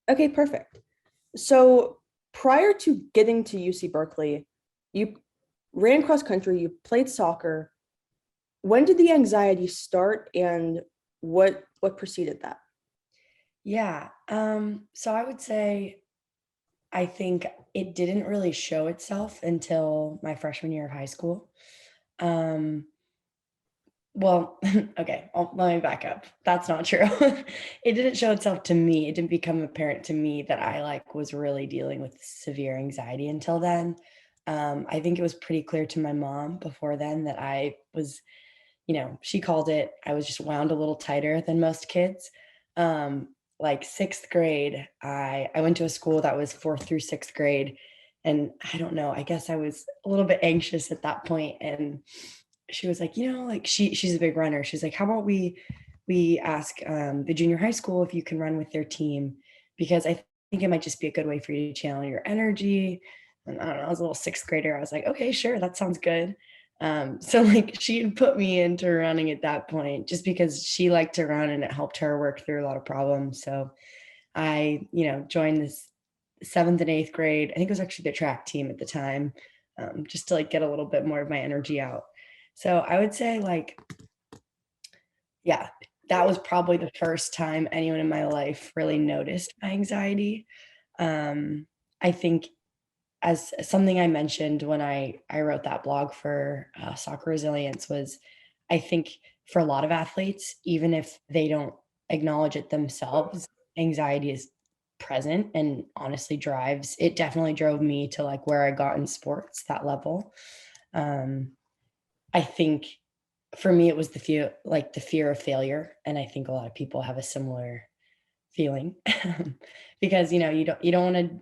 Okay, perfect. So prior to getting to UC Berkeley, you ran cross country, you played soccer. When did the anxiety start and what preceded that? Yeah. So I would say I think it didn't really show itself until my freshman year of high school. Um, well, okay, let me back up. That's not true. It didn't show itself to me. It didn't become apparent to me that I was really dealing with severe anxiety until then. I think it was pretty clear to my mom before then that I was, she called it, I was just wound a little tighter than most kids. Like sixth grade, I went to a school that was fourth through sixth grade. And I don't know, I guess I was a little bit anxious at that point. And she was like, like she's a big runner. She's like, how about we ask the junior high school if you can run with their team? Because I think it might just be a good way for you to channel your energy. And I don't know, I was a little sixth grader. I was like, okay, sure, that sounds good. So like she had put me into running at that point just because she liked to run and it helped her work through a lot of problems. So I, joined this seventh and eighth grade. I think it was actually the track team at the time, just to like get a little bit more of my energy out. So I would say yeah, that was probably the first time anyone in my life really noticed my anxiety. I think as something I mentioned when I wrote that blog for soccer resilience was, I think for a lot of athletes, even if they don't acknowledge it themselves, anxiety is present and honestly drives. It definitely drove me to like where I got in sports, that level. Um, I think for me, it was the fear of failure, and I think a lot of people have a similar feeling because you don't want to.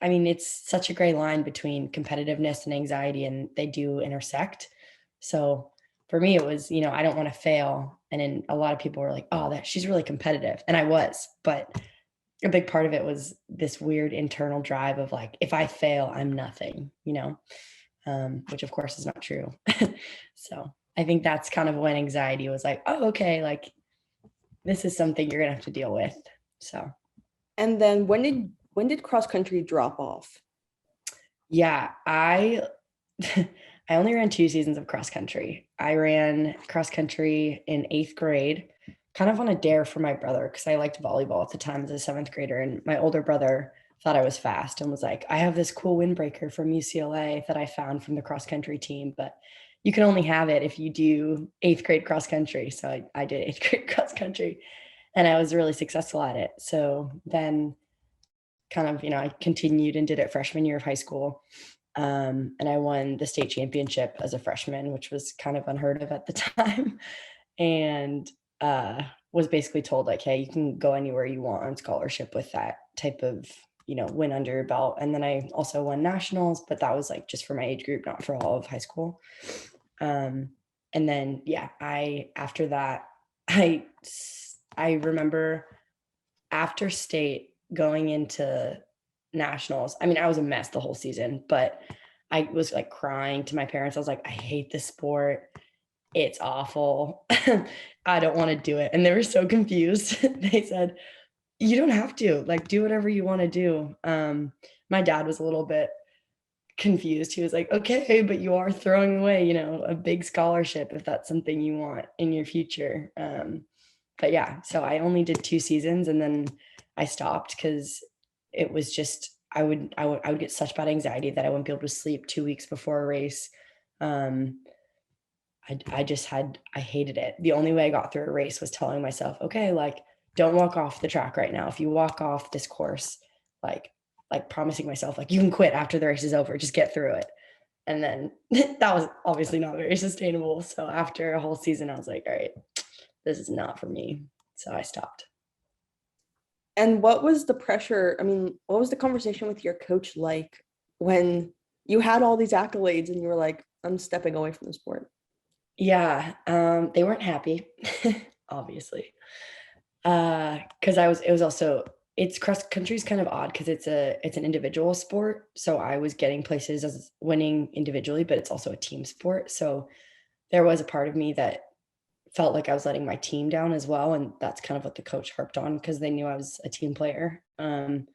I mean, it's such a gray line between competitiveness and anxiety, and they do intersect. So for me, it was I don't want to fail, and then a lot of people were like, "Oh, that she's really competitive," and I was, but a big part of it was this weird internal drive of like, if I fail, I'm nothing, which of course is not true. So I think that's kind of when anxiety was like, oh, okay, like this is something you're gonna have to deal with. So And then when did cross country drop off? yeah, I I only ran 2 seasons of cross country. I ran cross country in eighth grade, kind of on a dare for my brother because I liked volleyball at the time as a seventh grader, and my older brother thought I was fast and was like, I have this cool windbreaker from UCLA that I found from the cross country team, but you can only have it if you do eighth grade cross country. So I did eighth grade cross country and I was really successful at it. So then kind of, I continued and did it freshman year of high school. And I won the state championship as a freshman, which was kind of unheard of at the time. And was basically told like, hey, you can go anywhere you want on scholarship with that type of, win under your belt. And then I also won nationals, but that was like just for my age group, not for all of high school. Um, and then, yeah, after that, I, I remember after state going into nationals. I mean, I was a mess the whole season, but I was like crying to my parents. I was like, I hate this sport. It's awful. I don't want to do it. And they were so confused. They said, you don't have to, like, do whatever you want to do. My dad was a little bit confused. He was like, okay, but you are throwing away, a big scholarship if that's something you want in your future. But yeah, so I only did 2 seasons and then I stopped because it was just I would get such bad anxiety that I wouldn't be able to sleep 2 weeks before a race. Um, I hated it. The only way I got through a race was telling myself, okay, like don't walk off the track right now. If you walk off this course, like promising myself, like you can quit after the race is over, just get through it. And then that was obviously not very sustainable. So after a whole season, I was like, all right, this is not for me. So I stopped. And what was the pressure? I mean, what was the conversation with your coach like when you had all these accolades and you were like, I'm stepping away from the sport? Yeah, they weren't happy, obviously. Because it was also it's cross country is kind of odd because it's an individual sport. So I was getting places as winning individually, but it's also a team sport. So there was a part of me that felt like I was letting my team down as well. And that's kind of what the coach harped on because they knew I was a team player. And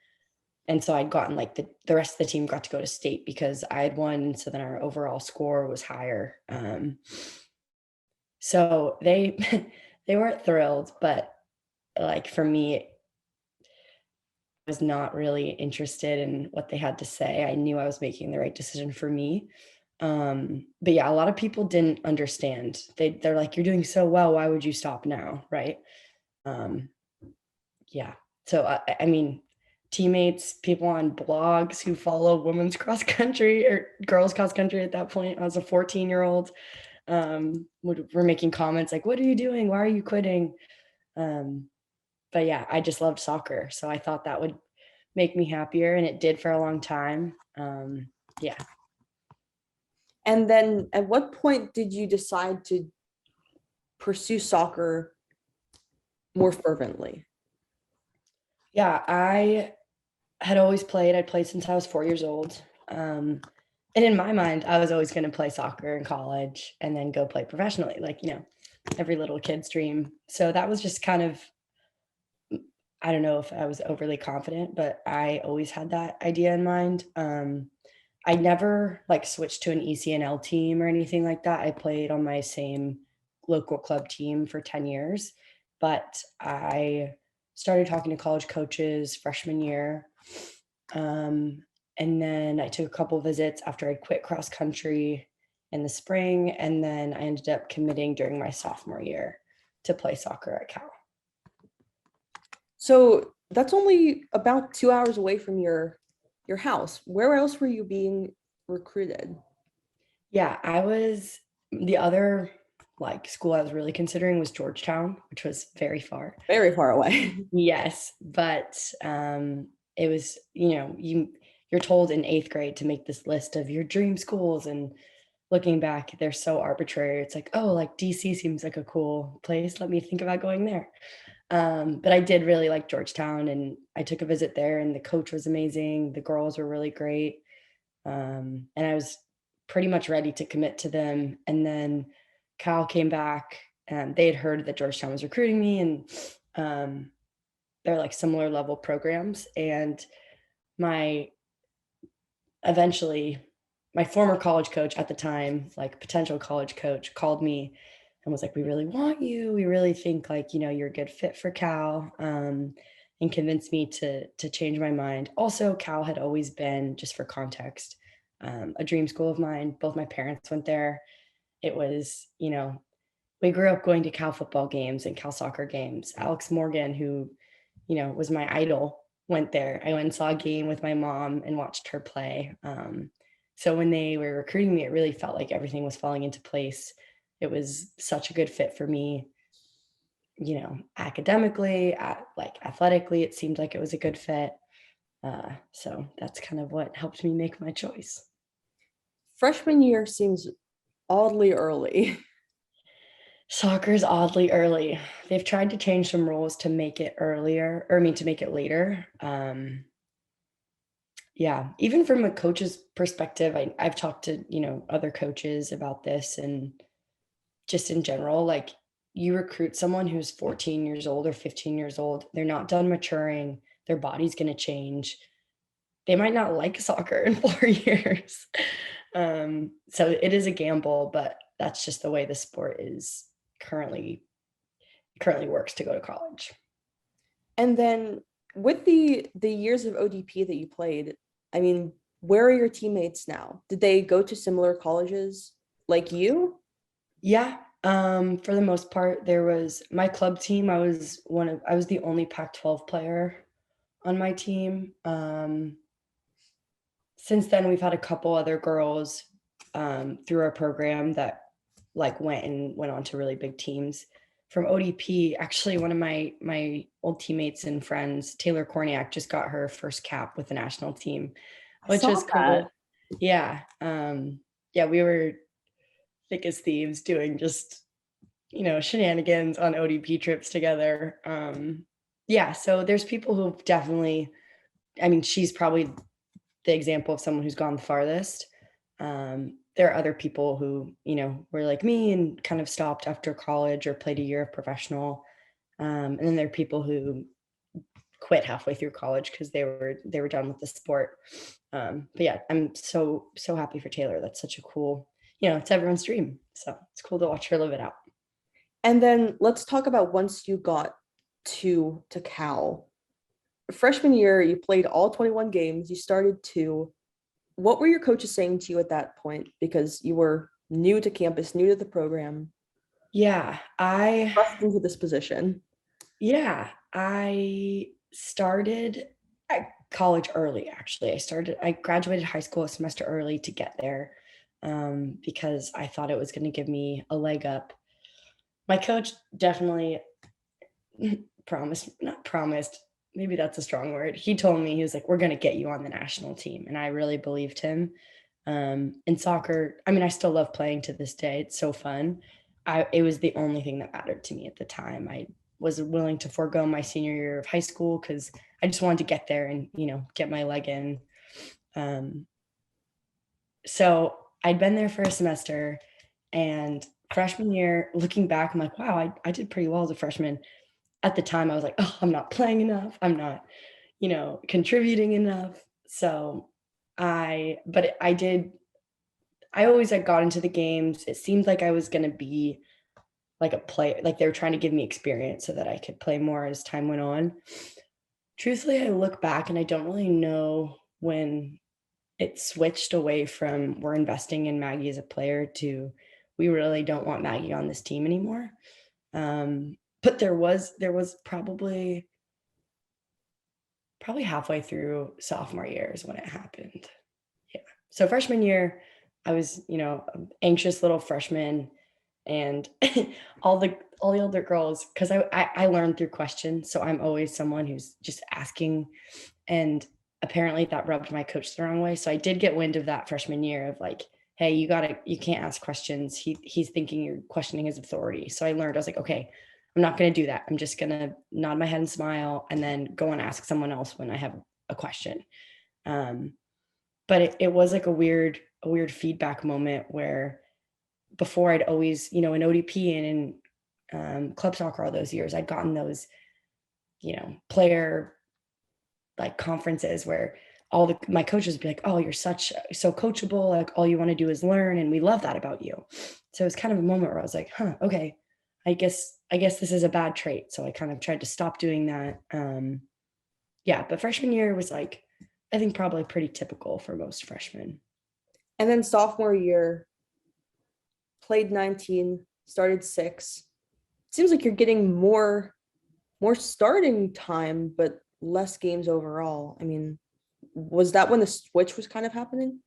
so I'd gotten like the rest of the team got to go to state because I had won. So then our overall score was higher. So they they weren't thrilled, but like for me, I was not really interested in what they had to say. I knew I was making the right decision for me. But yeah, a lot of people didn't understand. They're like, "You're doing so well. Why would you stop now?" Right? Um, yeah. So I mean, teammates, people on blogs who follow women's cross country or girls cross country at that point. I was a 14-year-old. Were making comments like, "What are you doing? Why are you quitting?" Um, but yeah, I just loved soccer, so I thought that would make me happier, and it did for a long time. Yeah. And then at what point did you decide to pursue soccer more fervently? Yeah, I had always played. I'd played since I was 4 years old. And in my mind, I was always going to play soccer in college and then go play professionally, like, every little kid's dream. So that was just kind of, I don't know if I was overly confident, but I always had that idea in mind. I never like switched to an ECNL team or anything like that. I played on my same local club team for 10 years, but I started talking to college coaches freshman year. Um, and then I took a couple visits after I quit cross country in the spring. And then I ended up committing during my sophomore year to play soccer at Cal. So that's only about 2 hours away from your house. Where else were you being recruited? Yeah, the other like school I was really considering was Georgetown, which was very far. Very far away. Yes, but it was, you're told in 8th grade to make this list of your dream schools, and looking back, they're so arbitrary. It's like, oh, like DC seems like a cool place. Let me think about going there. But I did really like Georgetown, and I took a visit there, and the coach was amazing. The girls were really great. And I was pretty much ready to commit to them. And then Cal came back, and they had heard that Georgetown was recruiting me, and they're like similar level programs. And my eventually my former college coach at the time, like potential college coach, called me and was like, "We really want you. We really think like, you're a good fit for Cal." And convinced me to change my mind. Also, Cal had always been, just for context, a dream school of mine. Both my parents went there. It was, we grew up going to Cal football games and Cal soccer games. Alex Morgan, who, was my idol, went there. I went and saw a game with my mom and watched her play. So when they were recruiting me, it really felt like everything was falling into place. It was such a good fit for me, academically, like athletically, it seemed like it was a good fit. So that's kind of what helped me make my choice. Freshman year seems oddly early. Soccer's oddly early. They've tried to change some rules to make it earlier, or I mean, to make it later. Yeah, even from a coach's perspective, I've talked to, other coaches about this, and just in general, like, you recruit someone who's 14 years old or 15 years old, they're not done maturing, their body's going to change. They might not like soccer in 4 years. So it is a gamble, but that's just the way the sport is currently works to go to college. And then with the years of ODP that you played, I mean, where are your teammates now? Did they go to similar colleges like you? Yeah, for the most part, there was my club team. I was the only Pac-12 player on my team. Since then, we've had a couple other girls through our program that like went on to really big teams. From ODP, actually, one of my old teammates and friends, Taylor Korniak, just got her first cap with the national team, I which saw is that. cool. Yeah, yeah, we were thick as thieves doing just shenanigans on ODP trips together. Yeah, so there's people who've definitely, I mean, she's probably the example of someone who's gone the farthest. there are other people who, were like me and kind of stopped after college or played a year of professional. And then there are people who quit halfway through college because they were done with the sport. But yeah, I'm so happy for Taylor. That's such a cool, it's everyone's dream. So it's cool to watch her live it out. And then let's talk about once you got to Cal. Freshman year, you played all 21 games. You started two. What were your coaches saying to you at that point? Because you were new to campus, new to the program, Yeah, thrust into this position. I started at college early, actually. I graduated high school a semester early to get there, because I thought it was going to give me a leg up. My coach definitely not promised, maybe that's a strong word. He told me, he was like, we're going to get you on the national team. And I really believed him. In soccer, I mean, I still love playing to this day. It's so fun. It was the only thing that mattered to me at the time. I was willing to forego my senior year of high school because I just wanted to get there and, get my leg in. So I'd been there for a semester, and freshman year, looking back, I'm like, wow, I did pretty well as a freshman. At the time, I was like, oh, I'm not playing enough. I'm not, contributing enough. So but I did, I always like got into the games. It seemed like I was going to be like a player, like they were trying to give me experience so that I could play more as time went on. Truthfully, I look back and I don't really know when it switched away from we're investing in Maggie as a player to we really don't want Maggie on this team anymore. But there was probably halfway through sophomore year is when it happened. Yeah. So freshman year, I was, an anxious little freshman, and all the older girls, because I learned through questions. So I'm always someone who's just asking. And apparently that rubbed my coach the wrong way. So I did get wind of that freshman year of like, hey, you can't ask questions. He's thinking you're questioning his authority. So I learned, I was like, okay, I'm not going to do that. I'm just going to nod my head and smile and then go and ask someone else when I have a question. But it was like a weird feedback moment where before I'd always, in ODP and in club soccer all those years, I'd gotten those, player like conferences where my coaches would be like, oh, you're so coachable. Like all you want to do is learn. And we love that about you. So it was kind of a moment where I was like, huh, okay, I guess this is a bad trait. So I kind of tried to stop doing that. Yeah, but freshman year was like, I think probably pretty typical for most freshmen. And then sophomore year, played 19, started six. Seems like you're getting more starting time, but less games overall. I mean, was that when the switch was kind of happening?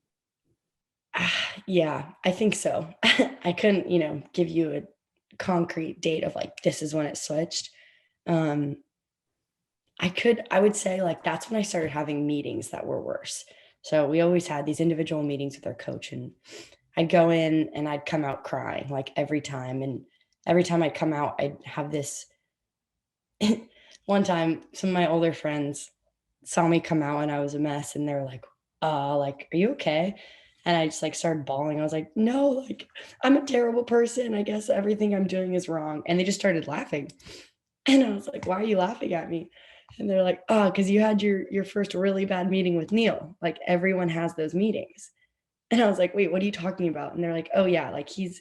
Yeah, I think so. I couldn't, give you a concrete date of like this is when it switched. Um, I would say like that's when I started having meetings that were worse. So we always had these individual meetings with our coach, and I'd go in and I'd come out crying like every time. And every time I'd come out, I'd have this one time, some of my older friends saw me come out and I was a mess, and they were like, are you okay? And I just like started bawling. I was like, no, like I'm a terrible person. I guess everything I'm doing is wrong. And they just started laughing. And I was like, why are you laughing at me? And they're like, oh, because you had your first really bad meeting with Neil. Like everyone has those meetings. And I was like, wait, what are you talking about? And they're like, oh yeah, like he's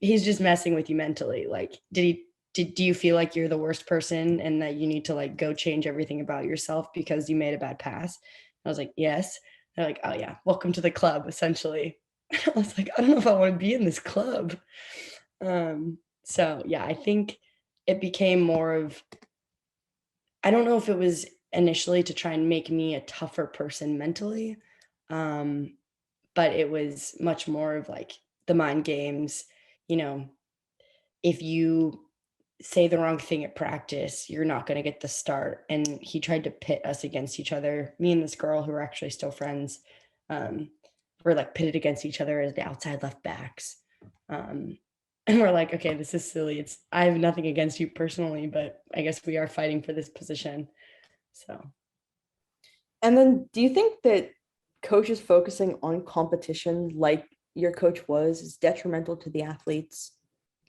just messing with you mentally. Like, do you feel like you're the worst person and that you need to like go change everything about yourself because you made a bad pass? I was like, yes. They're like, oh yeah, welcome to the club, essentially. And I was like, I don't know if I want to be in this club. So yeah, I think it became more of, I don't know if it was initially to try and make me a tougher person mentally. Um, but it was much more of like the mind games, you know, if you say the wrong thing at practice, you're not going to get the start. And he tried to pit us against each other. Me and this girl who are actually still friends, um, were like pitted against each other as the outside left backs. Um, and we're like, okay, this is silly. I have nothing against you personally, but I guess we are fighting for this position. So And then do you think that coaches focusing on competition, like your coach was is detrimental to the athletes?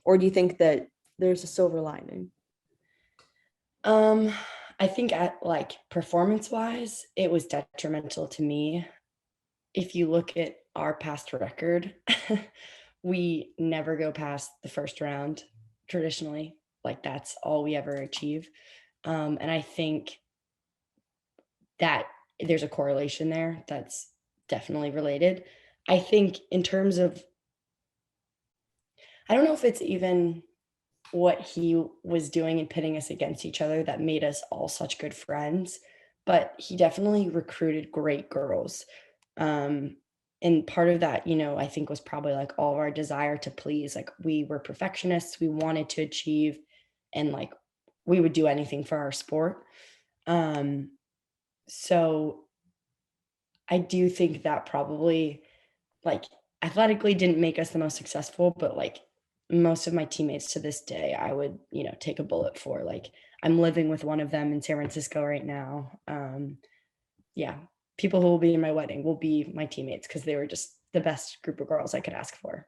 Or do you think that there's a silver lining? Um, I think at like performance wise, it was detrimental to me. If you look at our past record, we never go past the first round traditionally. Like that's all we ever achieve. And I think that there's a correlation there that's definitely related. I think in terms of, I don't know if it's even what he was doing and pitting us against each other that made us all such good friends, but he definitely recruited great girls. Um, and part of that, I think was probably like all of our desire to please. Like we were perfectionists, we wanted to achieve, and like we would do anything for our sport. Um, so I do think that probably like athletically didn't make us the most successful, but like most of my teammates to this day, I would, take a bullet for. Like I'm living with one of them in San Francisco right now. Yeah, people who will be in my wedding will be my teammates because they were just the best group of girls I could ask for.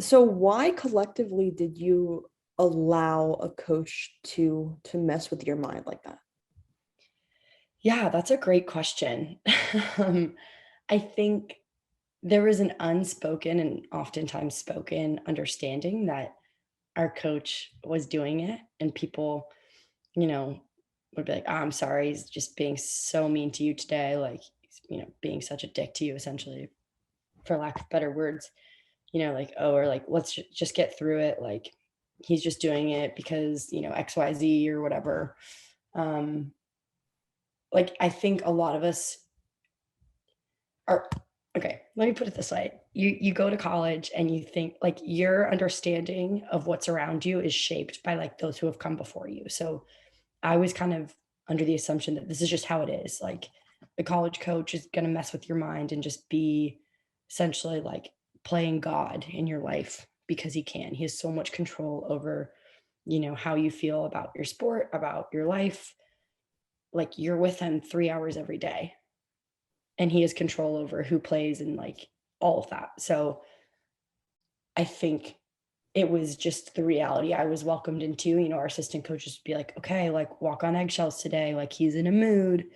So why collectively did you allow a coach to mess with your mind like that? Yeah, that's a great question. I think there was an unspoken and oftentimes spoken understanding that our coach was doing it, and people, you know, would be like, "Oh, I'm sorry, he's just being so mean to you today." Like, he's, being such a dick to you, essentially, for lack of better words. Like, oh, or like, let's just get through it. Like, he's just doing it because, XYZ or whatever. Um, like, I think a lot of us are, okay, let me put it this way. You go to college and you think like your understanding of what's around you is shaped by like those who have come before you. So I was kind of under the assumption that this is just how it is. Like the college coach is going to mess with your mind and just be essentially like playing God in your life because he can. He has so much control over, how you feel about your sport, about your life. Like you're with him 3 hours every day and he has control over who plays and like all of that. So I think it was just the reality I was welcomed into. Our assistant coaches would be like, okay, like walk on eggshells today. Like he's in a mood.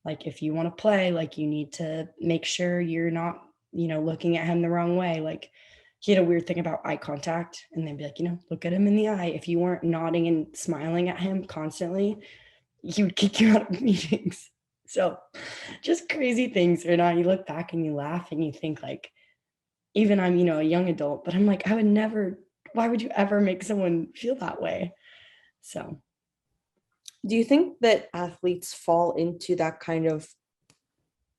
Like if you want to play, like you need to make sure you're not, looking at him the wrong way. Like he had a weird thing about eye contact and they'd be like, look at him in the eye. If you weren't nodding and smiling at him constantly, he would kick you out of meetings. So just crazy things. Or not, you look back and you laugh and you think like, even I'm, a young adult, but I'm like, I would never, why would you ever make someone feel that way? So, Do you think that athletes fall into that kind of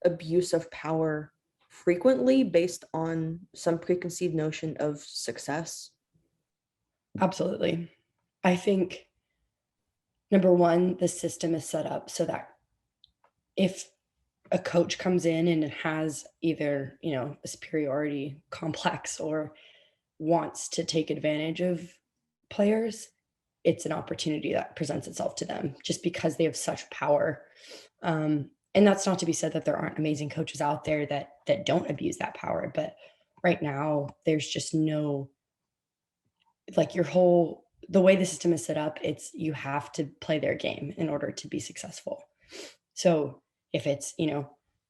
abuse of power frequently based on some preconceived notion of success? absolutely. I think number one, the system is set up so that if a coach comes in and has either, a superiority complex or wants to take advantage of players, it's an opportunity that presents itself to them just because they have such power. And that's not to be said that there aren't amazing coaches out there that don't abuse that power, but right now there's just no, like, your whole, the way the system is set up, it's you have to play their game in order to be successful. So if it's,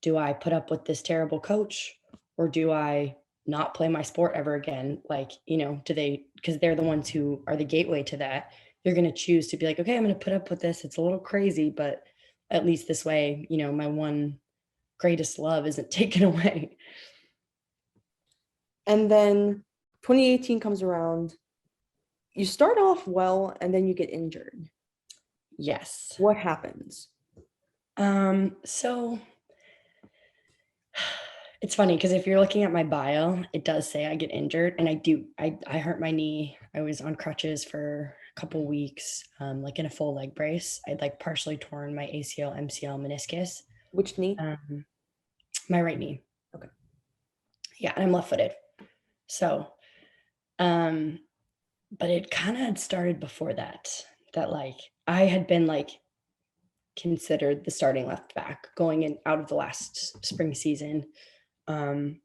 do I put up with this terrible coach or do I not play my sport ever again? Like, do they, because they're the ones who are the gateway to that, they're going to choose to be like, okay, I'm going to put up with this. It's a little crazy, but at least this way, my one greatest love isn't taken away. And then 2018 comes around, you start off well, and then you get injured. Yes. What happens? So it's funny because if you're looking at my bio, it does say I get injured, and I do. I hurt my knee. I was on crutches for a couple weeks, like in a full leg brace. I'd like partially torn my ACL, MCL, meniscus. Which knee? My right knee. Okay. Yeah, and I'm left-footed. So, um, but it kind of had started before that. That like I had been like considered the starting left back going in out of the last spring season. Um,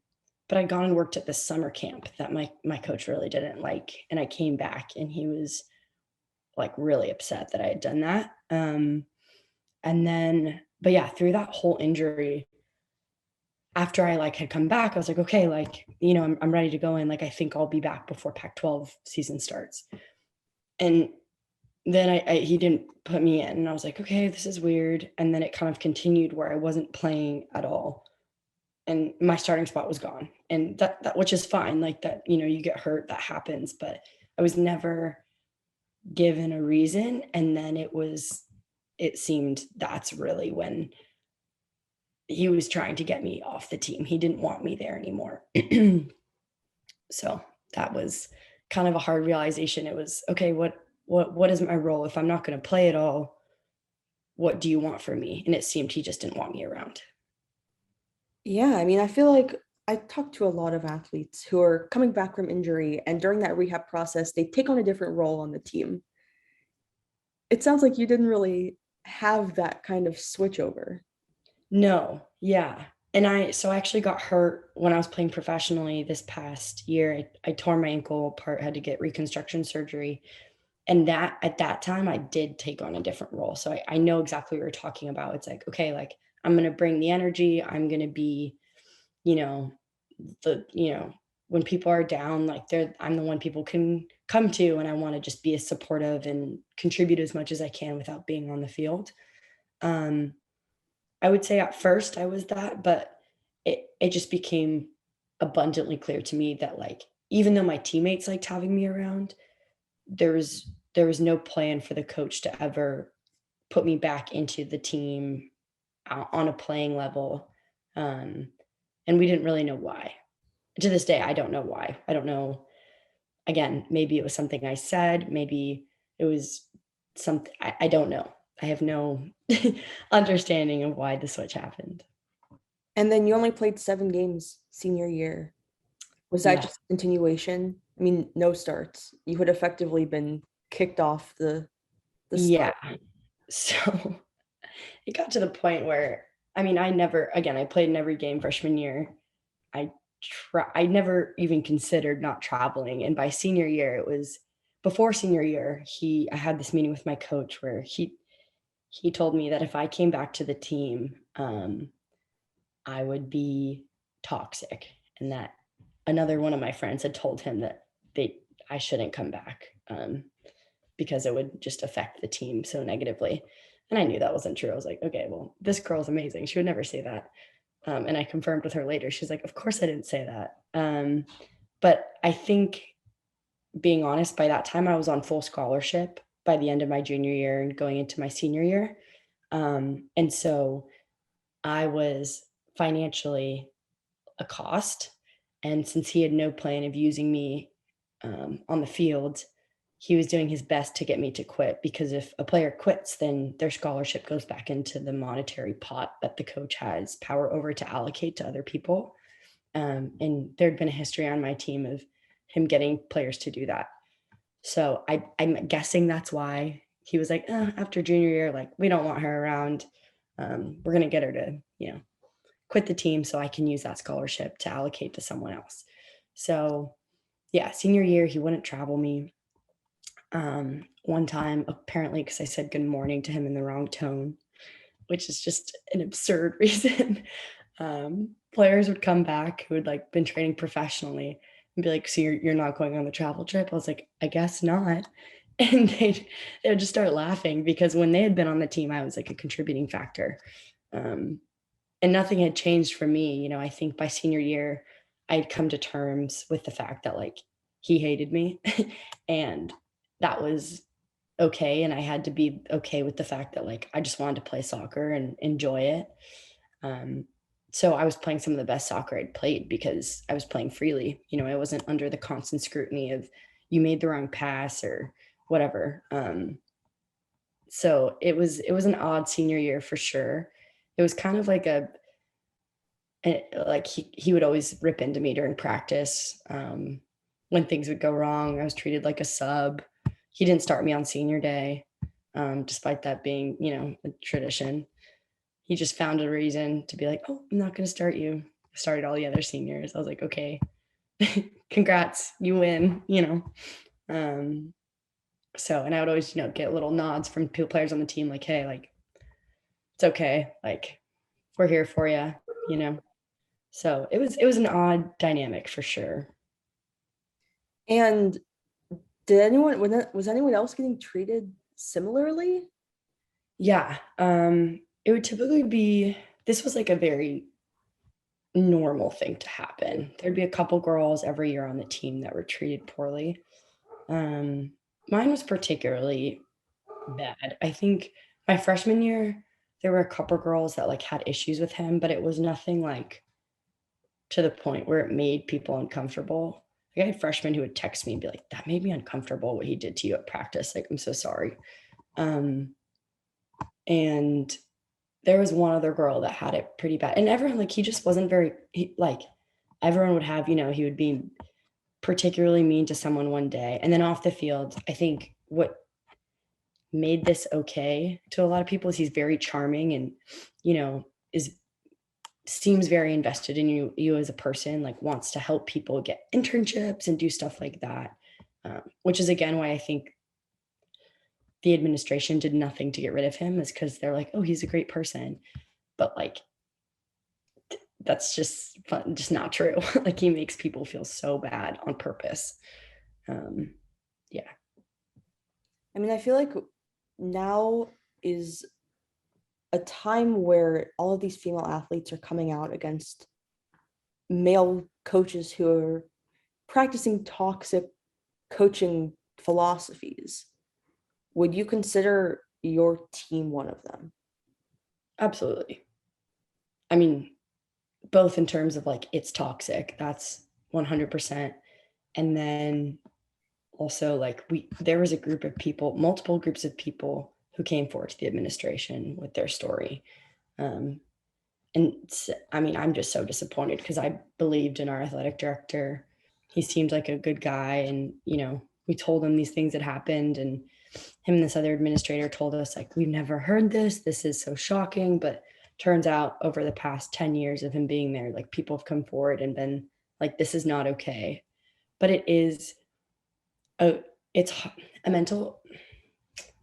but I'd gone and worked at this summer camp that my coach really didn't like, and I came back and he was like really upset that I had done that. And then, but yeah, through that whole injury, after I like had come back, I was like, okay, like, I'm ready to go in. Like, I think I'll be back before Pac-12 season starts. And then he didn't put me in, and I was like, okay, this is weird. And then it kind of continued where I wasn't playing at all, and my starting spot was gone. And that which is fine, like that, you get hurt, that happens, but I was never given a reason. And then it seemed that's really when he was trying to get me off the team. He didn't want me there anymore. So that was kind of a hard realization. It was, okay, what is my role? If I'm not going to play at all, what do you want from me? And it seemed he just didn't want me around. Yeah, I mean, I feel like I talked to a lot of athletes who are coming back from injury, and during that rehab process, they take on a different role on the team. It sounds like you didn't really have that kind of switch over. No, yeah. And so I actually got hurt when I was playing professionally this past year. I tore my ankle apart, had to get reconstruction surgery. And that at that time, I did take on a different role. So I know exactly what you're talking about. It's like, okay, like I'm going to bring the energy. I'm going to be, you know, when people are down, like I'm the one people can come to. And I want to just be as supportive and contribute as much as I can without being on the field. Um, I would say at first I was that, but it just became abundantly clear to me that like even though my teammates liked having me around, there was no plan for the coach to ever put me back into the team on a playing level. Um, and we didn't really know why. To this day, I don't know why. I don't know. Again, maybe it was something I said, maybe it was something I don't know. I have no understanding of why the switch happened. And then you only played 7 games senior year. Was that Yeah. just continuation? I mean, no starts. You had effectively been kicked off the Yeah. start. So it got to the point where, I mean, I played in every game freshman year. I never even considered not traveling. And by senior year, it was before senior year, I had this meeting with my coach where he told me that if I came back to the team, I would be toxic, and that another one of my friends had told him that I shouldn't come back, because it would just affect the team so negatively. And I knew that wasn't true. I was like, okay, well, this girl's amazing. She would never say that. And I confirmed with her later. She's like, of course I didn't say that. But I think, being honest, by that time I was on full scholarship by the end of my junior year and going into my senior year. And so I was financially a cost. And since he had no plan of using me on the field, he was doing his best to get me to quit, because if a player quits, then their scholarship goes back into the monetary pot that the coach has power over to allocate to other people. And there'd been a history on my team of him getting players to do that. So I'm guessing that's why he was like, after junior year, like, we don't want her around. We're going to get her to, quit the team so I can use that scholarship to allocate to someone else. So yeah, senior year, he wouldn't travel me. One time, apparently, because I said good morning to him in the wrong tone, which is just an absurd reason. Players would come back who had like been training professionally and be like, so you're not going on the travel trip? I was like, I guess not. And they would just start laughing, because when they had been on the team, I was like a contributing factor. And nothing had changed for me. I think by senior year, I'd come to terms with the fact that like he hated me and that was okay. And I had to be okay with the fact that like I just wanted to play soccer and enjoy it. Um, so I was playing some of the best soccer I'd played because I was playing freely. I wasn't under the constant scrutiny of you made the wrong pass or whatever. So it was an odd senior year for sure. It was kind of like like he would always rip into me during practice. When things would go wrong, I was treated like a sub. He didn't start me on senior day, despite that being, a tradition. He just found a reason to be like, oh, I'm not going to start you. started all the other seniors. I was like, okay, congrats, you win, So, and I would always, get little nods from players on the team, like, hey, like, it's okay. Like, we're here for you. So it was an odd dynamic for sure. And was anyone else getting treated similarly? Yeah. It would typically be, this was like a very normal thing to happen. There'd be a couple girls every year on the team that were treated poorly. Um, Mine was particularly bad. I think my freshman year, there were a couple girls that like had issues with him, but it was nothing like to the point where it made people uncomfortable. Like I had freshmen who would text me and be like, that made me uncomfortable what he did to you at practice. Like, I'm so sorry. And there was one other girl that had it pretty bad. And everyone, like, he just wasn't like, everyone would have, he would be particularly mean to someone one day. And then off the field, I think what made this okay to a lot of people is he's very charming and, is seems very invested in you as a person, like wants to help people get internships and do stuff like that, which is again why I think the administration did nothing to get rid of him, is because they're like, oh, he's a great person, but like that's just just not true. Like he makes people feel so bad on purpose. Yeah. I mean, I feel like now is a time where all of these female athletes are coming out against male coaches who are practicing toxic coaching philosophies. Would you consider your team one of them? Absolutely. I mean, both in terms of like it's toxic, that's 100%, and then also like there was a group of people, multiple groups of people who came forward to the administration with their story. And I mean, I'm just so disappointed because I believed in our athletic director. He seemed like a good guy, and we told him these things that happened, and him and this other administrator told us like, we've never heard this is so shocking. But turns out over the past 10 years of him being there, like people have come forward and been like, this is not okay. But a it's a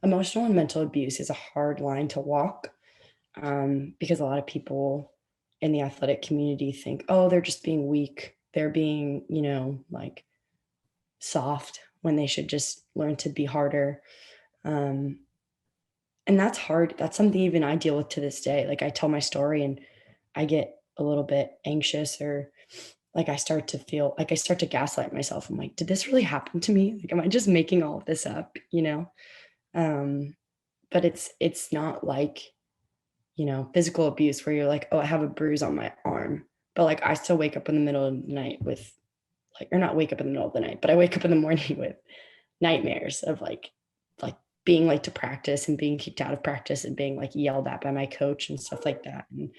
emotional and mental abuse is a hard line to walk, because a lot of people in the athletic community think, oh, they're just being weak, they're being like soft, when they should just learn to be harder. um, and that's hard. That's something even I deal with to this day. Like I tell my story and I get a little bit anxious, or like I start to gaslight myself. I'm like, did this really happen to me? Like, am I just making all of this up? Um, but it's not like, physical abuse where you're like, oh, I have a bruise on my arm. But like I still wake up in the middle of the night with like, or not wake up in the middle of the night, but I wake up in the morning with nightmares of like being late to practice and being kicked out of practice and being like yelled at by my coach and stuff like that. And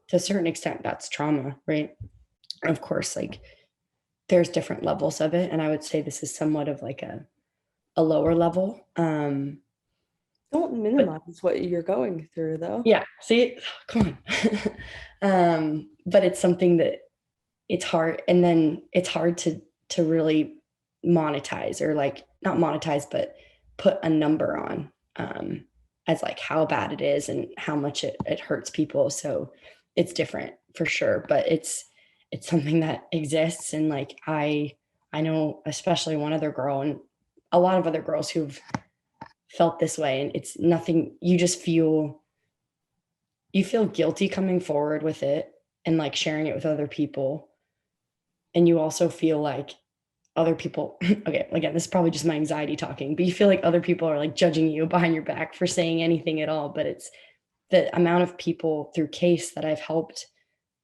to a certain extent, that's trauma, right? And of course, like there's different levels of it. And I would say this is somewhat of like a lower level. Don't But minimize what you're going through, though. yeah, see, come on. But it's something that it's hard. And then it's hard to really monetize, or like not monetize, but put a number on, as like how bad it is and how much it hurts people. So it's different for sure, but it's something that exists. And like I know especially one other girl and a lot of other girls who've felt this way, and it's nothing, you feel guilty coming forward with it and like sharing it with other people. And you also feel like other people, okay, again, this is probably just my anxiety talking, but you feel like other people are like judging you behind your back for saying anything at all. But it's the amount of people through CACE that I've helped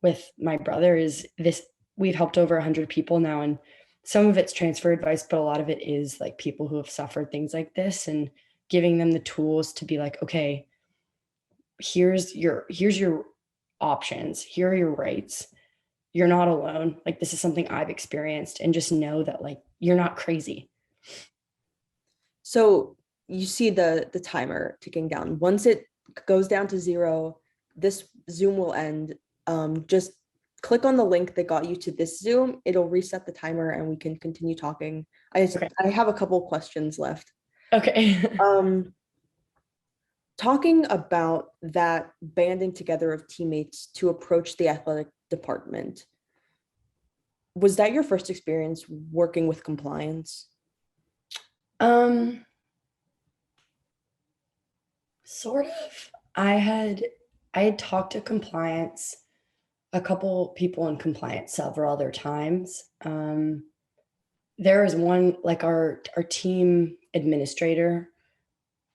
with my brother is this. We've helped over 100 people now, and some of it's transfer advice, but a lot of it is like people who have suffered things like this, and giving them the tools to be like, okay, here's your options, here are your rights, you're not alone, like this is something I've experienced, and just know that like you're not crazy. So you see the timer ticking down. Once it goes down to 0, this Zoom will end. Just click on the link that got you to this Zoom. It'll reset the timer and we can continue talking. Okay. I have a couple questions left. Okay. Talking about that banding together of teammates to approach the athletic department, was that your first experience working with compliance? Sort of. I had talked to compliance, a couple people in compliance several other times. There was one, like our team administrator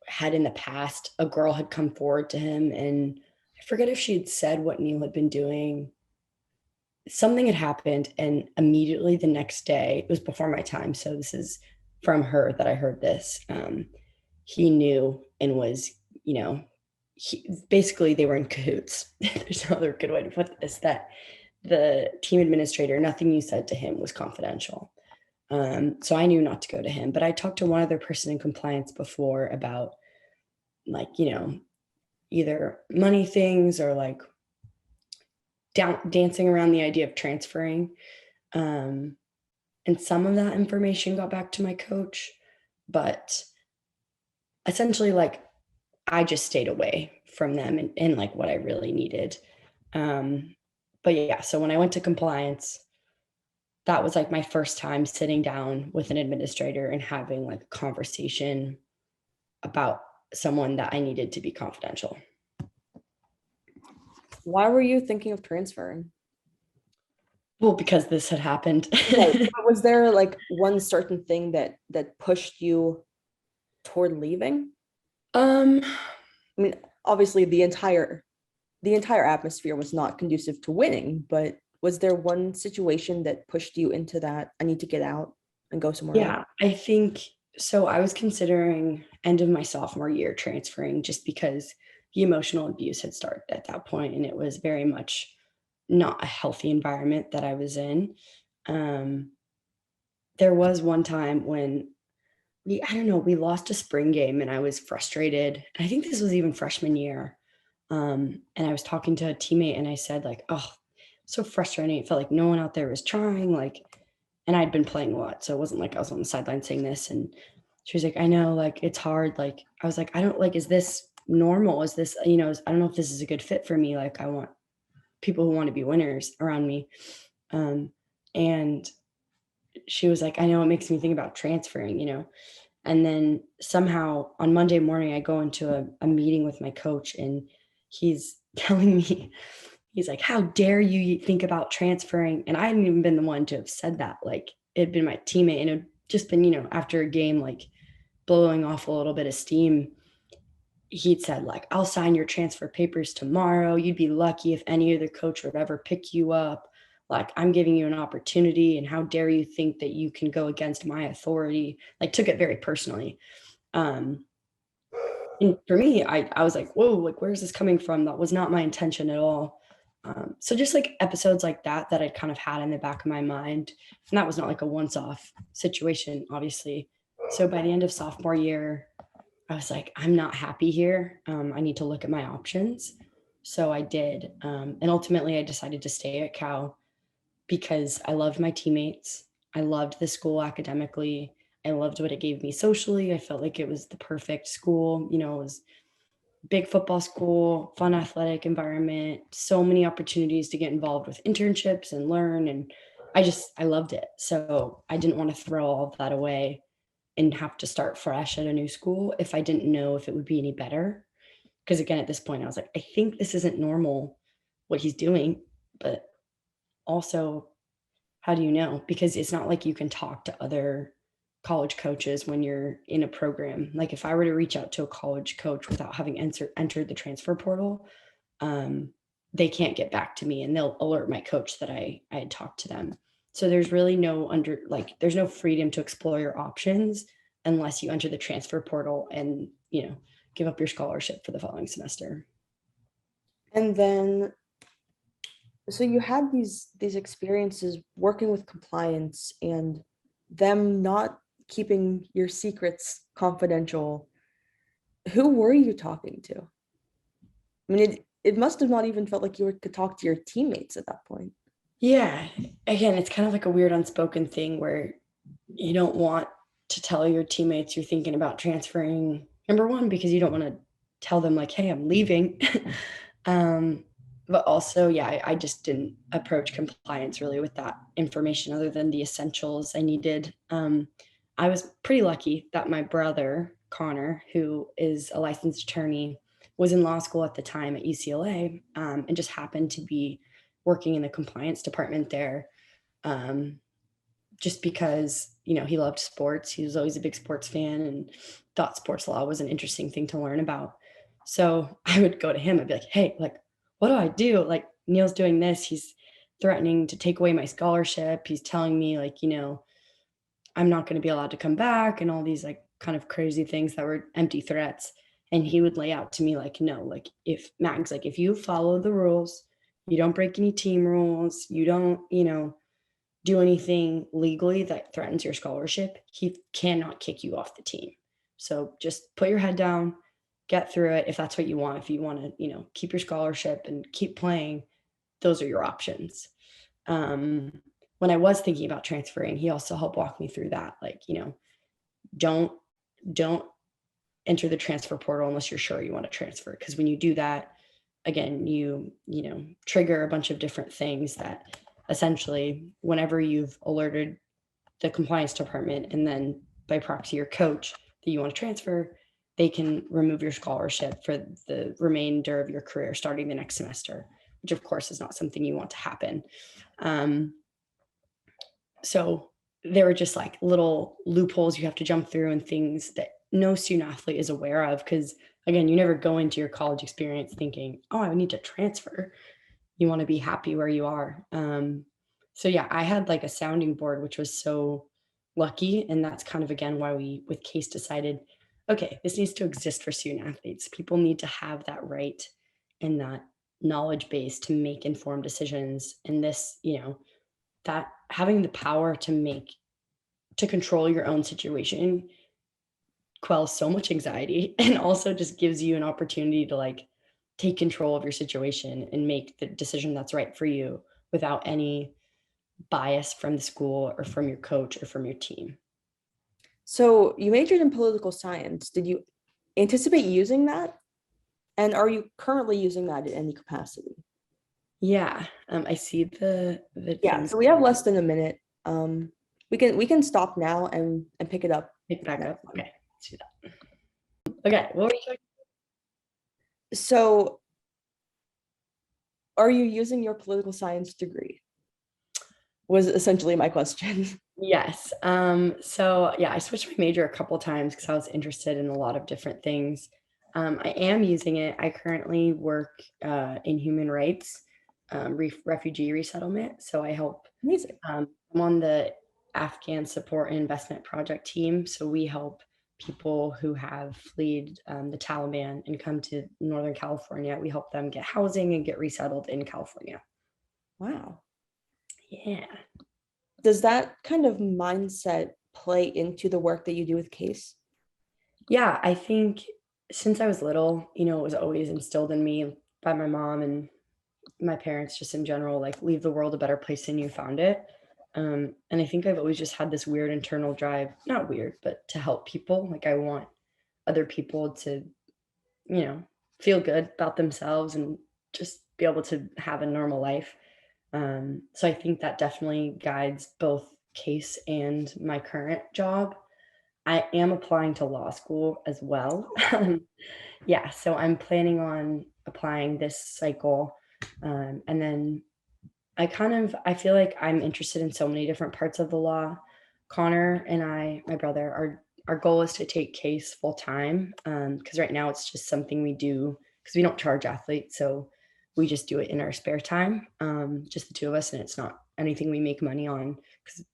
had in the past, a girl had come forward to him, and I forget if she had said what Neil had been doing. Something had happened, and immediately the next day, it was before my time, so this is from her that I heard this. He knew and was, basically they were in cahoots. There's no other good way to put this, that the team administrator, nothing you said to him was confidential. So I knew not to go to him, but I talked to one other person in compliance before about, like, either money things or like dancing around the idea of transferring. And some of that information got back to my coach, but essentially, like, I just stayed away from them and like what I really needed. But yeah, so when I went to compliance, that was like my first time sitting down with an administrator and having like a conversation about someone that I needed to be confidential. Why were you thinking of transferring? Well, because this had happened. Right. But was there like one certain thing that pushed you toward leaving? um, I mean, obviously the entire atmosphere was not conducive to winning, but was there one situation that pushed you into that I need to get out and go somewhere else? yeah, I think so. I was considering end of my sophomore year transferring just because the emotional abuse had started at that point, and it was very much not a healthy environment that I was in. Um, there was one time when I don't know, we lost a spring game and I was frustrated. I think this was even freshman year. And I was talking to a teammate and I said, like, oh, so frustrating. It felt like no one out there was trying, like, and I'd been playing a lot. So it wasn't like I was on the sideline saying this. And she was like, I know, like, it's hard. Like, I was like, I don't like, is this normal? Is this, I don't know if this is a good fit for me. Like, I want people who want to be winners around me. And she was like, I know, it makes me think about transferring. And then somehow on Monday morning, I go into a meeting with my coach and he's telling me, he's like, how dare you think about transferring? And I hadn't even been the one to have said that. Like, it had been my teammate and it had just been, after a game, like blowing off a little bit of steam. He'd said, like, I'll sign your transfer papers tomorrow. You'd be lucky if any other coach would ever pick you up. Like, I'm giving you an opportunity, and how dare you think that you can go against my authority? Like, took it very personally. Um, and for me, I was like, whoa, like, where's this coming from? That was not my intention at all. So just like episodes like that I kind of had in the back of my mind. And that was not like a once-off situation, obviously. So by the end of sophomore year, I was like, I'm not happy here. I need to look at my options. So I did. And ultimately, I decided to stay at Cal because I loved my teammates. I loved the school academically. I loved what it gave me socially. I felt like it was the perfect school. It was big football school, fun athletic environment, so many opportunities to get involved with internships and learn. And I loved it. So I didn't want to throw all of that away and have to start fresh at a new school if I didn't know if it would be any better. Because again, at this point, I was like, I think this isn't normal what he's doing, but also, how do you know? Because it's not like you can talk to other college coaches when you're in a program. Like, if I were to reach out to a college coach without having entered the transfer portal, they can't get back to me and they'll alert my coach that I had talked to them. So there's really there's no freedom to explore your options unless you enter the transfer portal and, give up your scholarship for the following semester. And then, so you had these experiences working with compliance and them not keeping your secrets confidential. Who were you talking to? I mean, it must have not even felt like you could talk to your teammates at that point. Yeah. Again, it's kind of like a weird unspoken thing where you don't want to tell your teammates you're thinking about transferring. Number one, because you don't want to tell them like, hey, I'm leaving. um, but also, yeah, I just didn't approach compliance really with that information other than the essentials I needed. I was pretty lucky that my brother, Connor, who is a licensed attorney, was in law school at the time at UCLA, and just happened to be working in the compliance department there. Um, just because, he loved sports. He was always a big sports fan and thought sports law was an interesting thing to learn about. So I would go to him and be like, hey, like, what do I do? Like, Neil's doing this. He's threatening to take away my scholarship. He's telling me, like, I'm not going to be allowed to come back and all these, like, kind of crazy things that were empty threats. And he would lay out to me, like, no, like, if Mags, like, if you follow the rules, you don't break any team rules, you don't, do anything legally that threatens your scholarship, he cannot kick you off the team. So just put your head down, get through it if that's what you want. If you want to, keep your scholarship and keep playing, those are your options. Um, when I was thinking about transferring, he also helped walk me through that. Like, don't don't enter the transfer portal unless you're sure you want to transfer. Because when you do that, again, you trigger a bunch of different things that essentially, whenever you've alerted the compliance department and then by proxy your coach that you want to transfer, they can remove your scholarship for the remainder of your career starting the next semester, which of course is not something you want to happen. Um, so there were just like little loopholes you have to jump through and things that no student athlete is aware of. Because again, you never go into your college experience thinking, oh, I need to transfer. You want to be happy where you are. So yeah, I had like a sounding board, which was so lucky. And that's kind of again why we with CACE decided, okay, this needs to exist for student athletes. People need to have that right and that knowledge base to make informed decisions. And this, that having the power to control your own situation quells so much anxiety and also just gives you an opportunity to like take control of your situation and make the decision that's right for you without any bias from the school or from your coach or from your team. So you majored in political science. Did you anticipate using that? And are you currently using that in any capacity? Yeah, I see the Yeah, things so we have less than a minute. We can stop now and pick it up pick back next up. time. Okay, let's do that. Okay, what were you talking? So are you using your political science degree? Was essentially my question. Yes. So yeah, I switched my major a couple times because I was interested in a lot of different things. I am using it. I currently work in human rights, refugee resettlement. So I help. Amazing. I'm on the Afghan Support and Investment Project team. So we help people who have fled the Taliban and come to Northern California. We help them get housing and get resettled in California. Wow. Yeah. Does that kind of mindset play into the work that you do with CASE? Yeah, I think since I was little, it was always instilled in me by my mom and my parents just in general, like leave the world a better place than you found it. And I think I've always just had this weird internal drive, not weird, but to help people. Like I want other people to, you know, feel good about themselves and just be able to have a normal life. So I think that definitely guides both CASE and my current job. I am applying to law school as well. Yeah, so I'm planning on applying this cycle. And then I feel like I'm interested in so many different parts of the law. Connor and I, my brother, our goal is to take CASE full time. Because right now it's just something we do because we don't charge athletes. So we just do it in our spare time. Just the two of us, and it's not anything we make money on because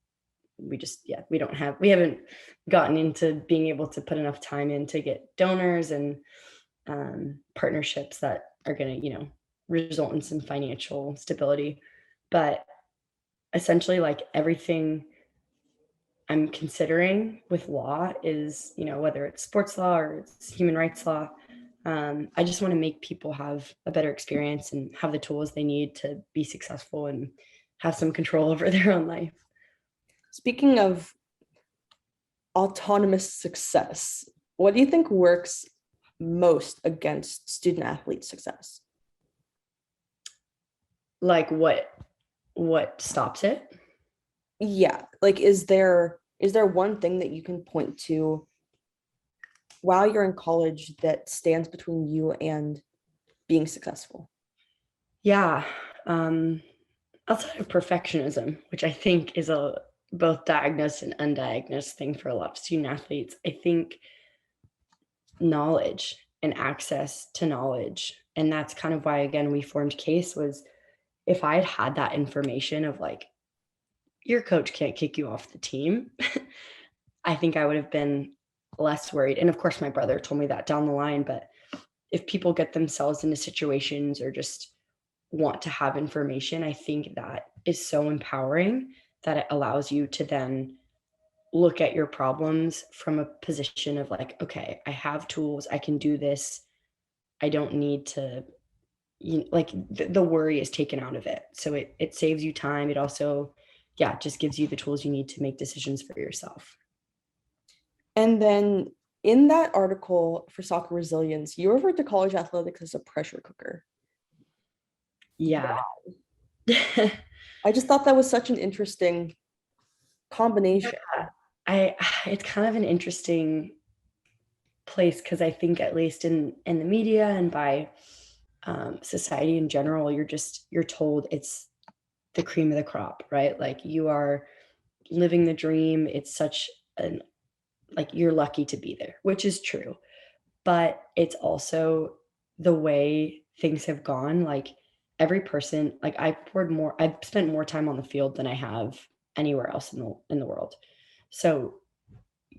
we just we haven't gotten into being able to put enough time in to get donors and partnerships that are going to result in some financial stability. But essentially, like everything I'm considering with law is, whether it's sports law or it's human rights law, I just want to make people have a better experience and have the tools they need to be successful and have some control over their own life. Speaking of autonomous success, what do you think works most against student athlete success? Like what stops it? Yeah, like is there one thing that you can point to while you're in college that stands between you and being successful? Yeah. Outside of perfectionism, which I think is a both diagnosed and undiagnosed thing for a lot of student athletes, I think knowledge and access to knowledge. And that's kind of why, again, we formed CASE was if I had had that information of like, your coach can't kick you off the team, I think I would have been less worried. And of course, my brother told me that down the line. But if people get themselves into situations or just want to have information, I think that is so empowering that it allows you to then look at your problems from a position of like, okay, I have tools, I can do this. I don't need to, like the worry is taken out of it. So it saves you time. It also, yeah, just gives you the tools you need to make decisions for yourself. And then in that article for soccer resilience, you referred to college athletics as a pressure cooker. Yeah. I just thought that was such an interesting combination. I it's kind of an interesting place because I think at least in the media and by society in general, you're told it's the cream of the crop, right? Like you are living the dream. It's such an like you're lucky to be there, which is true. But it's also the way things have gone. Like every person, like I've spent more time on the field than I have anywhere else in the world. So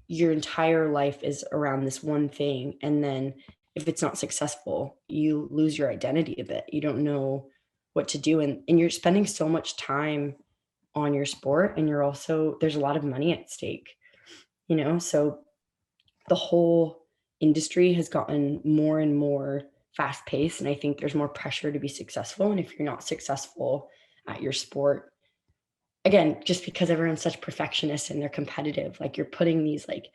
your entire life is around this one thing. And then if it's not successful, you lose your identity a bit. You don't know what to do. And you're spending so much time on your sport and you're also there's a lot of money at stake, so the whole industry has gotten more and more fast paced. And I think there's more pressure to be successful. And if you're not successful at your sport, again, just because everyone's such perfectionists and they're competitive, like you're putting these like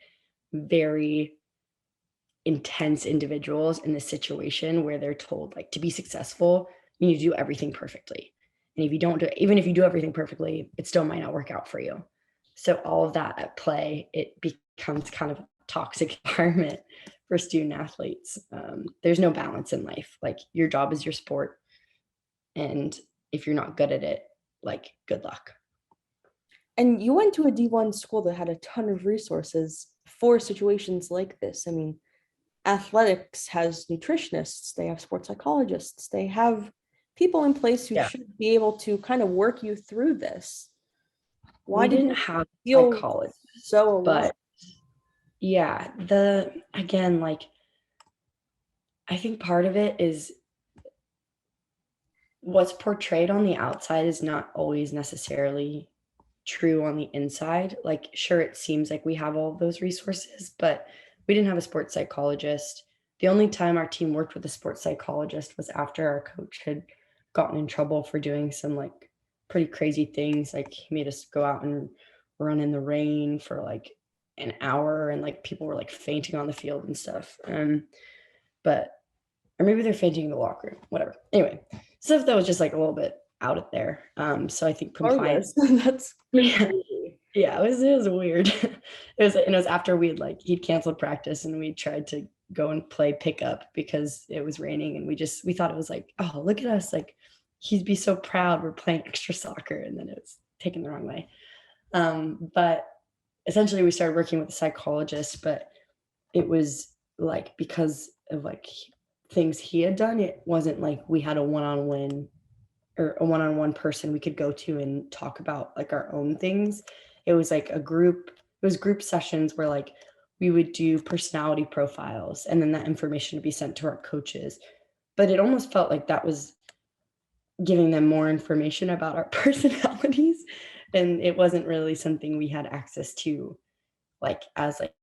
very intense individuals in this situation where they're told like to be successful, you need to do everything perfectly. And if you don't do even if you do everything perfectly, it still might not work out for you. So all of that at play, it becomes kind of a toxic environment for student athletes. There's no balance in life. Like your job is your sport. And if you're not good at it, like good luck. And you went to a D1 school that had a ton of resources for situations like this. I mean, athletics has nutritionists, they have sports psychologists, they have people in place who Yeah. should be able to kind of work you through this. Why We did didn't you have feel psychology, so alone? but yeah, the again, like I think part of it is what's portrayed on the outside is not always necessarily true on the inside. Like, sure, it seems like we have all of those resources, but we didn't have a sports psychologist. The only time our team worked with a sports psychologist was after our coach had gotten in trouble for doing some like pretty crazy things. Like, he made us go out and run in the rain for like an hour, and like people were like fainting on the field and stuff. But or maybe they're fainting in the locker room, whatever. Anyway, stuff that was just like a little bit out of there. So I think compliance. That's pretty Yeah, crazy. yeah, it was weird. It was after he'd canceled practice and we tried to go and play pickup because it was raining and we thought it was like, oh, look at us, like he'd be so proud we're playing extra soccer, and then it was taken the wrong way. But essentially we started working with a psychologist, but it was like because of like things he had done, it wasn't like we had a one-on-one or a one-on-one person we could go to and talk about like our own things. It was like it was group sessions where like we would do personality profiles and then that information would be sent to our coaches. But it almost felt like that was giving them more information about our personalities. And it wasn't really something we had access to, like as like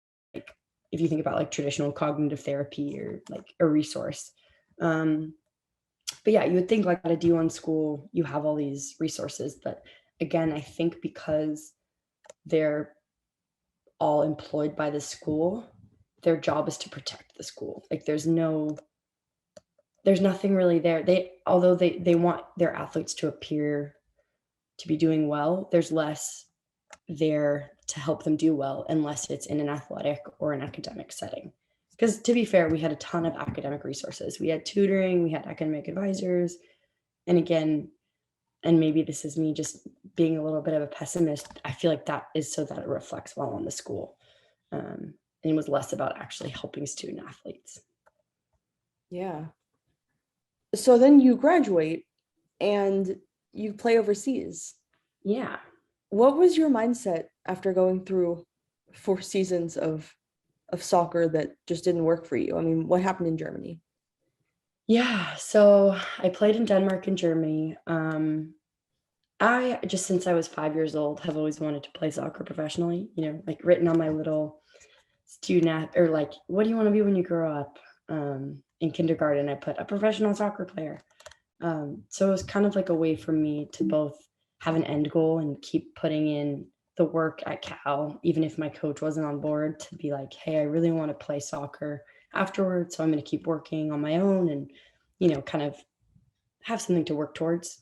if you think about like traditional cognitive therapy or like a resource. But yeah, you would think like at a D1 school, you have all these resources. But again, I think because they're all employed by the school, their job is to protect the school. Like there's nothing really there. Although they want their athletes to appear to be doing well, there's less there to help them do well unless it's in an athletic or an academic setting. Because to be fair, we had a ton of academic resources. We had tutoring, we had academic advisors. And again, and maybe this is me just being a little bit of a pessimist, I feel like that is so that it reflects well on the school. And it was less about actually helping student athletes. Yeah. So then you graduate and you play overseas. Yeah. What was your mindset after going through 4 seasons of soccer that just didn't work for you? I mean, what happened in Germany? Yeah. So I played in Denmark and Germany. I just since I was 5 years old have always wanted to play soccer professionally, like written on my little or like, what do you want to be when you grow up? In kindergarten, I put a professional soccer player. So it was kind of like a way for me to both have an end goal and keep putting in the work at Cal, even if my coach wasn't on board, to be like, hey, I really want to play soccer afterwards. So I'm going to keep working on my own and, kind of have something to work towards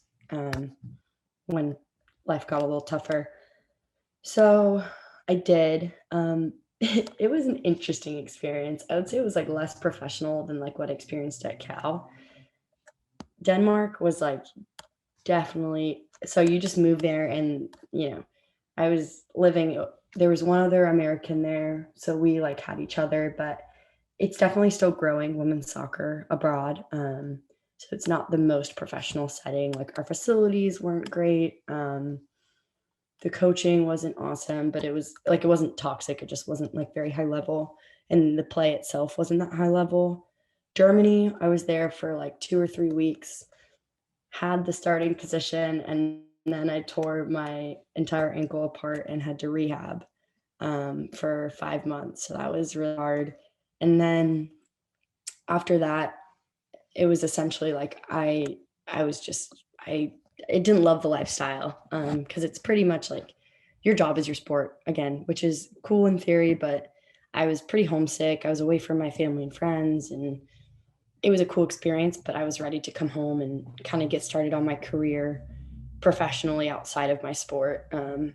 when life got a little tougher. So I did. It was an interesting experience. I would say it was like less professional than like what I experienced at Cal. Denmark was like definitely, so you just move there and I was living, there was one other American there, so we like had each other, but it's definitely still growing, women's soccer abroad. So it's not the most professional setting. Like our facilities weren't great. The coaching wasn't awesome, but it wasn't toxic. It just wasn't like very high level. And the play itself wasn't that high level. Germany, I was there for like 2 or 3 weeks, had the starting position, and then I tore my entire ankle apart and had to rehab for 5 months. So that was really hard. And then after that, it was essentially like I was just I didn't love the lifestyle because it's pretty much like your job is your sport again, which is cool in theory, but I was pretty homesick. I was away from my family and friends, and it was a cool experience, but I was ready to come home and kind of get started on my career professionally outside of my sport. And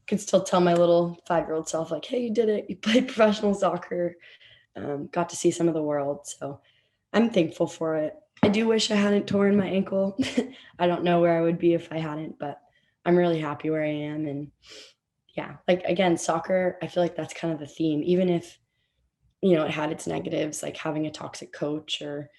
could still tell my little 5-year-old self like, hey, you did it, you played professional soccer, got to see some of the world. So I'm thankful for it. I do wish I hadn't torn my ankle. I don't know where I would be if I hadn't, but I'm really happy where I am. And yeah, like again, soccer, I feel like that's kind of the theme, even if it had its negatives, like having a toxic coach or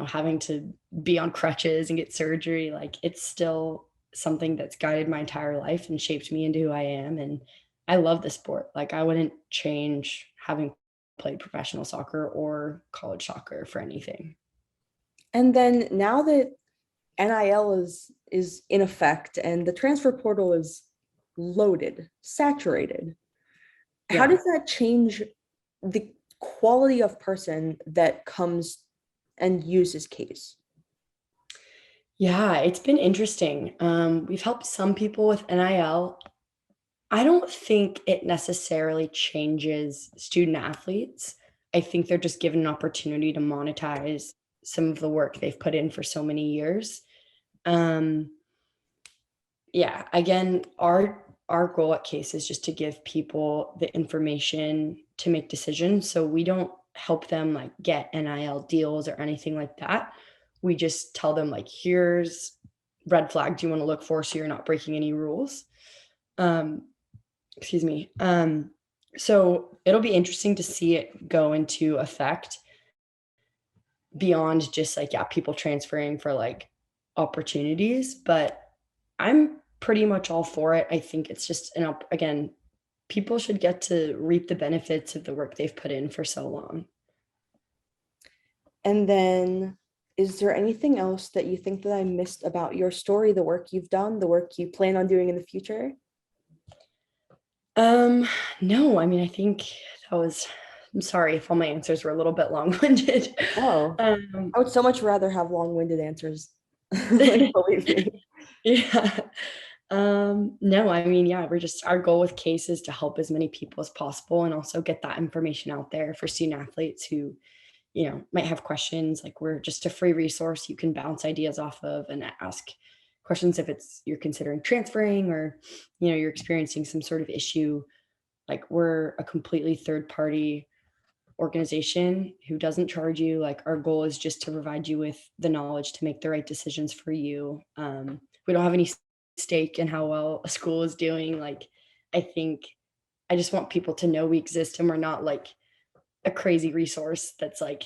having to be on crutches and get surgery. Like it's still something that's guided my entire life and shaped me into who I am. And I love the sport. Like I wouldn't change having played professional soccer or college soccer for anything. And then now that NIL is in effect and the transfer portal is loaded, saturated, how Yeah. does that change the quality of person that comes and uses CACE? Yeah, it's been interesting. We've helped some people with NIL. I don't think it necessarily changes student athletes. I think they're just given an opportunity to monetize some of the work they've put in for so many years. Um, yeah, again, our goal at CASE is just to give people the information to make decisions. So we don't help them like get NIL deals or anything like that. We just tell them like, here's red flag do you want to look for so you're not breaking any rules. Um, excuse me. So it'll be interesting to see it go into effect beyond just like, yeah, people transferring for like opportunities, but I'm pretty much all for it. I think it's just again, people should get to reap the benefits of the work they've put in for so long. And then, is there anything else that you think that I missed about your story, the work you've done, the work you plan on doing in the future? Um, no, I mean, I think that was I'm sorry if all my answers were a little bit long-winded. Oh, Um, I would so much rather have long-winded answers. Like, believe me. yeah. No, I mean, yeah, our goal with CASE is to help as many people as possible and also get that information out there for student athletes who, might have questions. Like, we're just a free resource you can bounce ideas off of and ask questions if you're considering transferring or, you're experiencing some sort of issue. Like, we're a completely third party organization who doesn't charge you. Like, our goal is just to provide you with the knowledge to make the right decisions for you. We don't have any stake in how well a school is doing. Like, I think I just want people to know we exist and we're not like a crazy resource that's like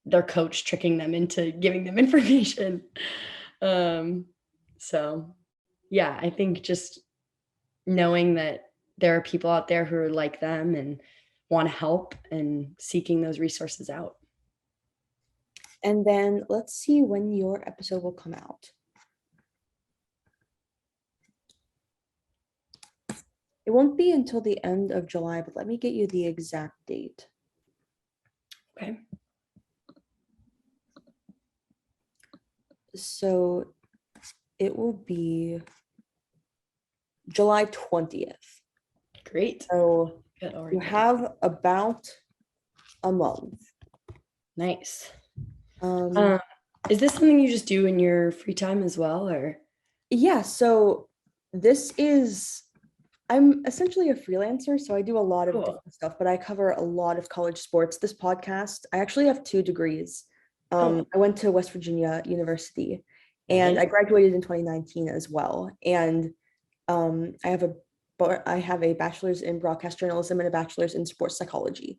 their coach tricking them into giving them information. Um, so yeah, I think just knowing that there are people out there who are like them and want to help and seeking those resources out. And then let's see when your episode will come out. It won't be until the end of July, but let me get you the exact date. Okay. So it will be July 20th. Great. So Good. you have about a month. Nice. Um, Is this something you just do in your free time as well, or? yeah, so I'm essentially a freelancer, so I do a lot of Cool. different stuff, but I cover a lot of college sports. This podcast, I actually have 2 degrees. Oh, I went to West Virginia University and nice. I graduated in 2019 as well. And I have a bachelor's in broadcast journalism and a bachelor's in sports psychology.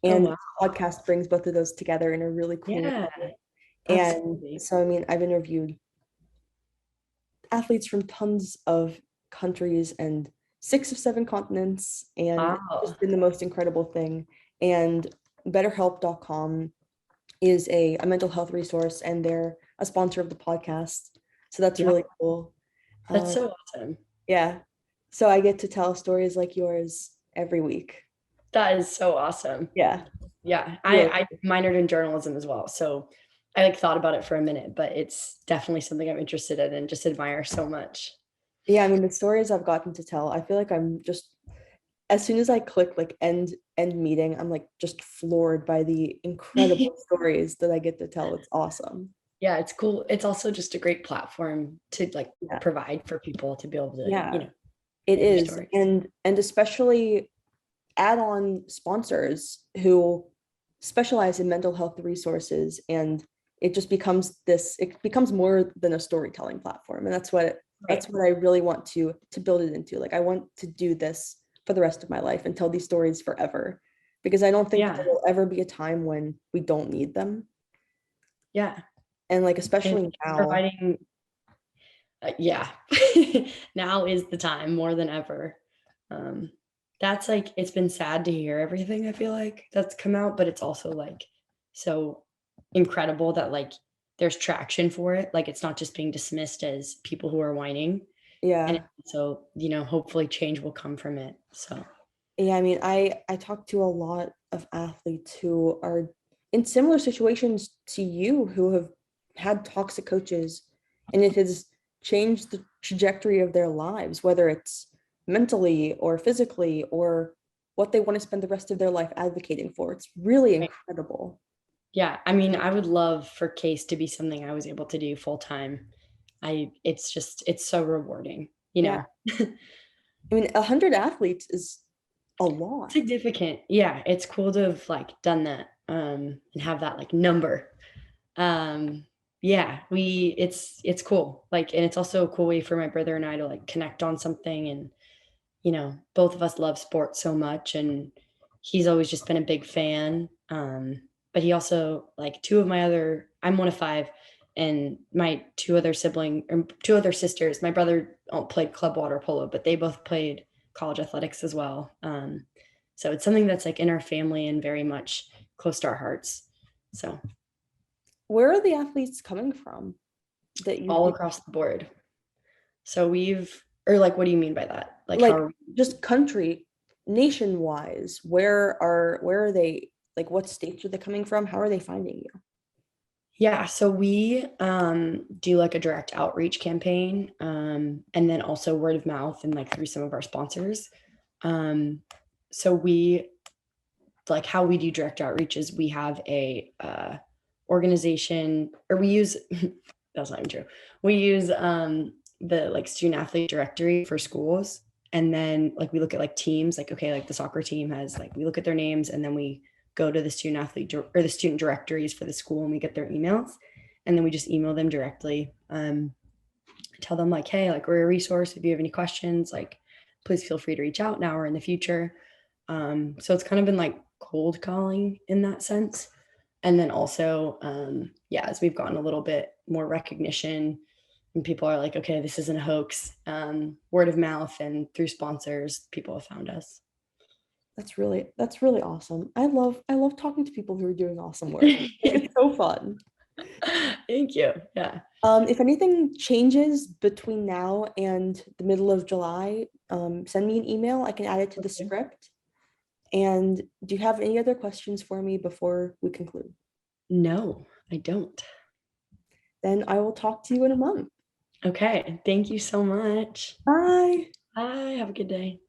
Oh, And wow. this podcast brings both of those together in a really cool Yeah, way. And absolutely. so, I mean, I've interviewed athletes from tons of countries and 6 of 7 continents, and it's Wow. just been the most incredible thing. And BetterHelp.com is a mental health resource, and they're a sponsor of the podcast. So that's Yeah, really cool. that's Um, so awesome. yeah. So I get to tell stories like yours every week. That is so awesome. Yeah. Yeah, Really. I minored in journalism as well, so I like thought about it for a minute, but it's definitely something I'm interested in and just admire so much. Yeah, I mean, the stories I've gotten to tell, I feel like I'm just, as soon as I click like end meeting, I'm like just floored by the incredible stories that I get to tell. It's awesome. Yeah, it's cool. It's also just a great platform to like Yeah. provide for people to be able to, Yeah, it their is. stories. And especially add-on sponsors who specialize in mental health resources, and it becomes more than a storytelling platform. And that's what I really want to build it into. Like, I want to do this for the rest of my life and tell these stories forever, because I don't think Yeah, there will ever be a time when we don't need them. yeah. And like, And especially now. providing, yeah, now is the time more than ever. Um, that's like, it's been sad to hear everything I feel like that's come out, but it's also like so incredible that like there's traction for it. Like, it's not just being dismissed as people who are whining. And Yeah. so, hopefully change will come from it. So, Yeah, I mean, I talk to a lot of athletes who are in similar situations to you, who have had toxic coaches, and it has changed the trajectory of their lives, whether it's mentally or physically, or what they want to spend the rest of their life advocating for. It's really right. incredible. Yeah, I mean, I would love for CASE to be something I was able to do full time. It's so rewarding, Yeah. I mean, 100 athletes is a lot. significant. Yeah, it's cool to have like done that, and have that like number. Um, yeah, it's cool. Like, and it's also a cool way for my brother and I to like connect on something. And, both of us love sports so much, and he's always just been a big fan. But he also like I'm one of 5, and my 2 other sisters, my brother played club water polo, but they both played college athletics as well. So it's something that's like in our family and very much close to our hearts. So Where are the athletes coming from that you all do? across the board. So or like, what do you mean by that? Like, Like, how? just country, nation-wise, where are they, like what states are they coming from? How are they finding you? Yeah, so we do like a direct outreach campaign, and then also word of mouth and like through some of our sponsors. So we like how we do direct outreach is we have a organization, or we use that's not even true. We use the like student athlete directory for schools, and then like we look at like teams, like okay, like the soccer team has like we look at their names, and then we go to the student athlete or the student directories for the school, and we get their emails, and then we just email them directly. Tell them like, hey, like we're a resource. If you have any questions, like please feel free to reach out now or in the future. So it's kind of been like cold calling in that sense. And then also, yeah, as we've gotten a little bit more recognition and people are like, okay, this isn't a hoax, word of mouth and through sponsors, people have found us. That's really awesome. I love talking to people who are doing awesome work. It's so fun. Thank you. Yeah. If anything changes between now and the middle of July, send me an email. I can add it to the Okay. script. And do you have any other questions for me before we conclude? No, I don't. Then I will talk to you in a month. Okay. Thank you so much. Bye. Bye. Have a good day.